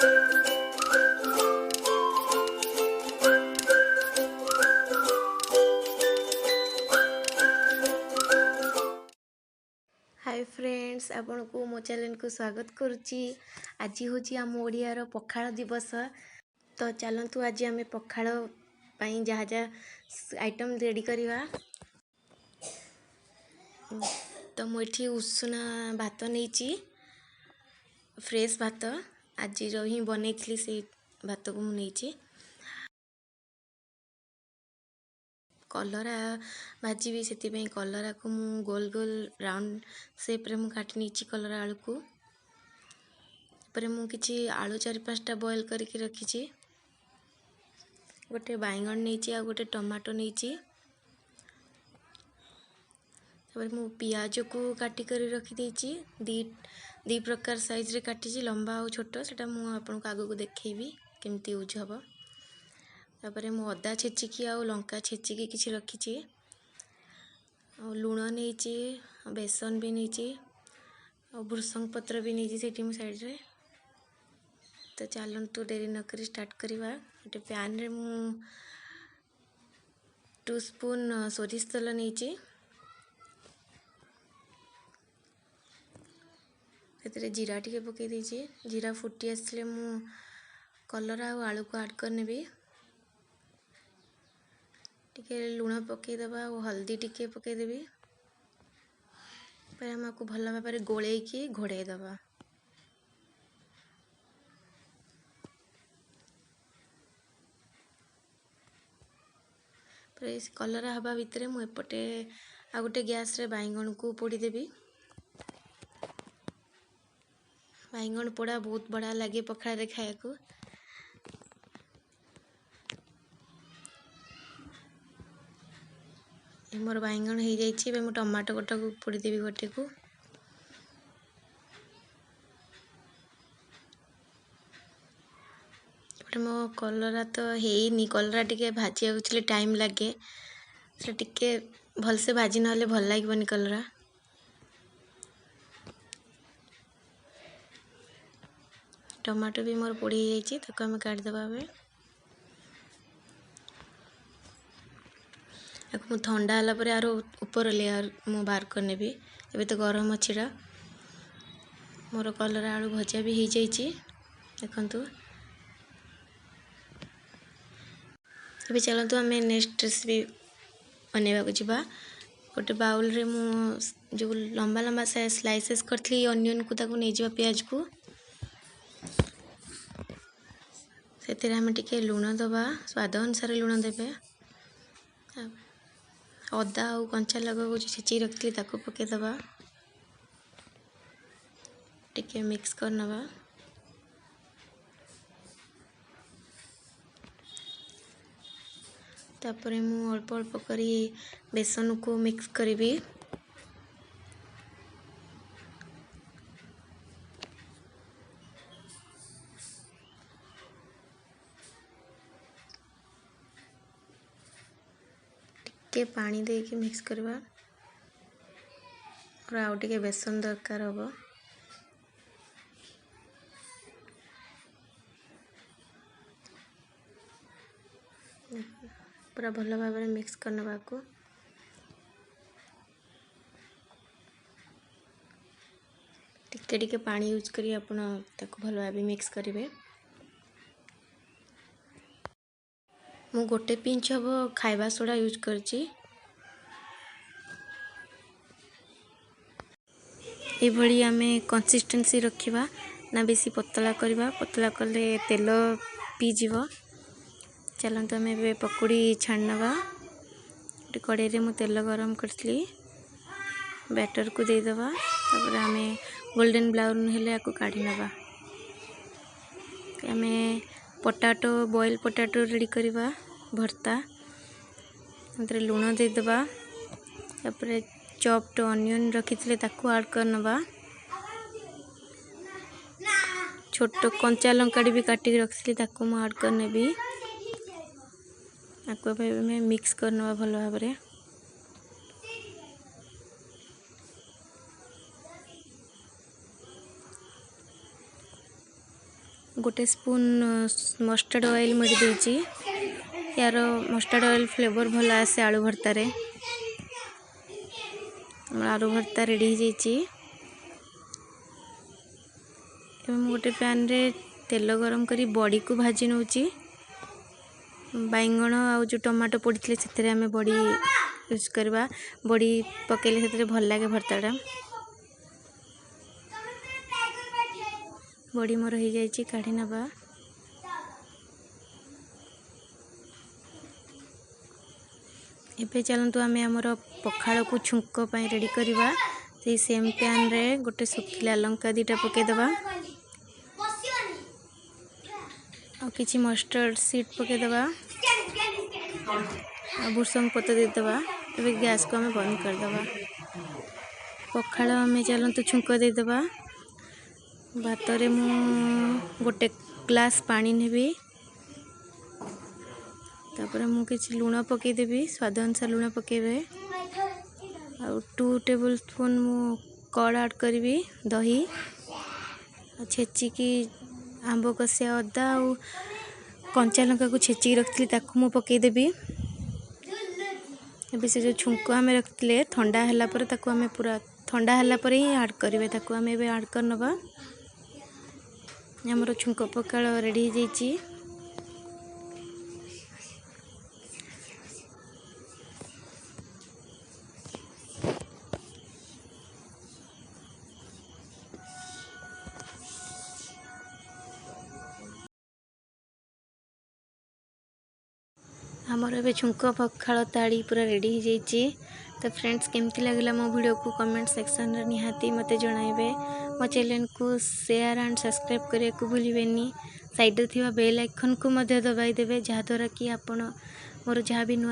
Hi friends, आपण को मो चैनल को स्वागत करुच्ची। आज हूँ आम ओडियार पखाड़ दिवस। तो चलतु आज आम पखाड़ पाई जहाँ जहाँ आइटम रेडी करवा। तो मुझे उषुना भात नहीं, फ्रेश भात आज ही बनई से भात को मुझे कलरा भाजी से कलरा को मु गोल गोल राउंड शेप रे मु काटी नहीं कलरा आलू को। पर मु किछि आलू 4-5टा बॉयल करके रखी। गोटे बैगन नहीं आ गोटे टमाटो नहीं। मु पियाज को काटी कर रखी दी प्रकार साइज रे काटी, लंबा और छोट। सेटा मु आपन को आगो को देखैबी केमती यूज हबो। तापर मु अदा छेचिकी आ लंका छेचिकी किछि रखी। लुण नहीं, बेसन भी नहीं, और भृसंग पत्र भी नहीं से साइड रे। तो चलतु डेरी नक स्टार्ट करवा। गोटे पैन रे मु 2 स्पून सोरिष तेल नहीं, से जीरा टिके पकई देछि। जीरा फुटी आसले मु कलरा और आलू को ऐड करनेबी। टिके लुण पकईदबा और हल्दी टिके पकईदेवी। पर हम आपको भल भाव में गोलैकी घोड़ाई दबा। कलरा हवा भितर मुझे आ गोटे गैस रे बैगन को पोड़ीदेवी। बैगन पोड़ा बहुत बड़ा लगे पखाड़ रे खाया को। मोर बैगन हो जाइए। मु टमाटो गोटा को पोड़ीदेवी गोटे को। मो कलरा तो है कलरा टिके भाजी टाइम लगे, से टिके भलसे भाजी ना भल लगे कलरा। टमाटो भी मोर पोड़ी जाइए, ताको आम काटिदेवा। मु ठंडा होला पर यार ऊपर लेयर मु बाहर करने भी। एबे तो गरम अच्छी मोर कलरा आलू भजा भी हो जाइए। देखंतु अभी चलतु आम नेक्स्ट रेसिपी बनवा जावा। गोटे बाउल रे मु जो लंबा लंबा स्लाइसेस करथली अनियन को ताको नहीं जावा। प्याज को से आम टिके लुण दबा, स्वाद अनुसार लुण देबे। अदा और कंचा लगा को छेची रखी ताको पकईदबा। टिके मिक्स करनबा। तापर मु अल्प अल्प करी बेसन को मिक्स करी। टिके पानी दे के मिक्स करवा और आउ टिके बेसन दरकार होबो। पूरा भल भाव में मिक्स करनबा को। टिके टिके पानी यूज करी आपण ताको भल भाव मिक्स करेंगे। मु गोटे पिंच हम खाइबा सोडा यूज करची। ये भली आमे कंसिस्टेंसी रखिबा ना बेसी पतला करवा। पतला कले तेल पीजीव। चलते आम ए पकोड़ी छाणनवा। गोटे कड़े रे मु तेल गरम करथली, बैटर को देदबा। तापर आम गोल्डन ब्राउन हेले को काढ़ी नवा। आम पोटाटो बॉयल पोटाटो रेडी करवा भर्ता। लुण देदबा। तापर चॉप्ड ऑनियन रखी ताकू ऐड करनवा। छोट कंचा लंका भी काटिक रखी ताकू मु ऐड करनेबी। आपको में मिक्स करनवा भल भाव में। गोटे स्पून मस्टर्ड ऑयल मिडी देछि। यार मस्टर्ड ऑयल फ्लेवर भल आसे आलू भर्तार। आलू भर्ता रेडी हो जाइए। गोटे पैन रे तेल गरम करी बड़ी को भाजी नौची। बैगण आ जो टमाटो पड़ते से आम बड़ी यूज करवा। बड़ी पकेले से भल लगे भर्ताटा। बड़ी मोर हो जाइए काढ़ी नवा। एबे चलतु आम आमर पखाड़ को छुंक रेडी करवा। से सेम पैन रे गोटे सुखिला लंका दीटा पकेदबा और किसी मस्टर्ड सीड पकेदबा भूसंग पत्र देदबा। तबे गैस को हमें बंद करदबा। पखाड़ आम चलतु छुंक देदबा। भात रे मु गोटे ग्लास पानी नेबी। तापर मु किसी लुण पकेदेवी स्वाद अनुसार लुण पकेबे। और 2 टेबल स्पून मु कड़ ऐड करी दही छेचिकी आंब कषिया अदा और कंचा लंका को छेचिकी रखी ताकू मु पकेदेवी। अभी से जो छुंक आम रखते ठंडा है ताकू आम पूरा ठंडा है ही ऐड करेंगे। ताकू आम ऐड कर नवा। आमर छुंक पखाड़ रेडी हो जाइए। आमर ए छुंक पखाड़ ताड़ी पूरा रेडी हो जाइए। तो फ्रेंड्स केमती लगला मो वीडियो को कमेंट सेक्शन रे निहाती मते जणाइबे। मो चैनल को शेयर एंड सब्सक्राइब करने को भूलिबेनी। साइड रे थिबा बेल आइकन को मध्य दबाई देबे जहाँ द्वारा कि आपण मोर जहाँ भी नुआ